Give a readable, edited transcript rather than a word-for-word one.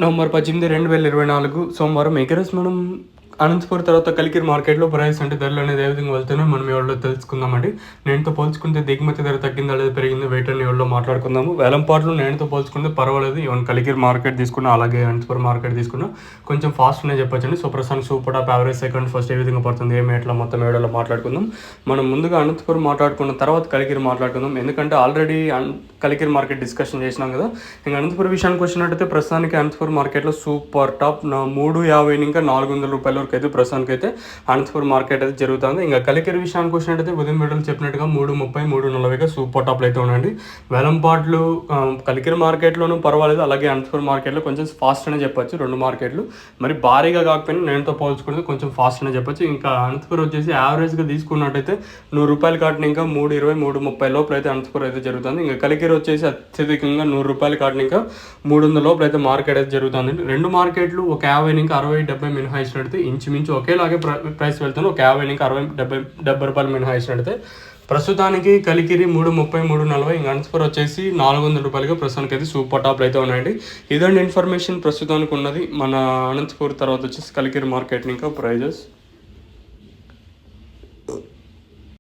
November 18, 2024 సోమవారం. ఈరోజు మనం అనంతపురం తర్వాత కలికిరి మార్కెట్లో ప్రైస్ అంటే ధరలు అనేది ఏ విధంగా వెళ్తున్నాయో మనం ఎవరిలో తెలుసుకుందామండి. నేనుతో పోల్చుకుంటే దిగుమతి ధర తగ్గిందా లేదా పెరిగిందో వెయిట్ అని ఎవరిలో మాట్లాడుకుందాము. వేలంపాట్లు నేనుతో పోల్చుకుంటే పర్వాలేదు. ఈవెన్ కలికిరి మార్కెట్ తీసుకున్నా అలాగే అనంతపురం మార్కెట్ తీసుకున్నా కొంచెం ఫాస్ట్ అనే చెప్పొచ్చండి. సో ప్రస్తుతానికి super top average second first ఏ విధంగా పడుతుంది ఏమి ఎట్లా మొత్తం ఎవరిలో మాట్లాడుకుందాం. మనం ముందుగా అనంతపురం మాట్లాడుకున్న తర్వాత కలికిరి మాట్లాడుకుందాం. ఎందుకంటే ఆల్రెడీ కలికిరి మార్కెట్ డిస్కషన్ చేసినాం కదా. ఇంకా అనంతపురం విషయానికి వచ్చినట్టయితే ప్రస్తుతానికి అనంతపురం మార్కెట్లో సూపర్ టాప్ 350 ఇంకా 400 రూపాయల వరకు అయితే ప్రస్తుతానికి అయితే అనంతపురం మార్కెట్ అయితే జరుగుతుంది. ఇంకా కలికిరి విషయానికి వచ్చినట్టయితే ఉదయం వీడియోలో చెప్పినట్టుగా 330, 340గా సూపర్ టాప్లు అయితే ఉండండి. వేలంపాట్లు కలికిరి మార్కెట్లోనూ పర్వాలేదు, అలాగే అనంతపురం మార్కెట్లో కొంచెం ఫాస్ట్ అనే చెప్పొచ్చు. రెండు మార్కెట్లు మరి భారీగా కాకపోయినా నేనుతో పోల్చుకుంటే కొంచెం ఫాస్ట్ అనే చెప్పొచ్చు. ఇంకా అనంతపురం వచ్చేసి యావరేజ్గా తీసుకున్నట్టయితే 100 రూపాయలు కాటిన ఇంకా 320, 330 లోపల అయితే అనంతపురం అయితే జరుగుతుంది. ఇంకా కలికిరి వచ్చేసి అత్యధికంగా 100 రూపాయలు కాటిన ఇంకా 300 లోపల అయితే మార్కెట్ అయితే జరుగుతుంది. రెండు మార్కెట్లు ఒక 50 ఇంకా 60, 70 మినహాయించినట్టయితే ఇంచుమించు ఒకేలాగే ప్రైస్ వెళ్తుంది. ఒక 50 ఇంకా 60, 70 రూపాయలు మినహాయించినట్టయితే ప్రస్తుతానికి కలికిరి 330, 340, ఇంకా అనంతపురం వచ్చేసి 400 రూపాయలుగా ప్రస్తుతానికి అయితే సూపర్ టాప్లు అయితే ఉన్నాయండి. ఇదండి ఇన్ఫర్మేషన్ ప్రస్తుతానికి ఉన్నది మన అనంతపురం తర్వాత వచ్చేసి కలికిరి మార్కెట్ ఇంకా ప్రైజెస్.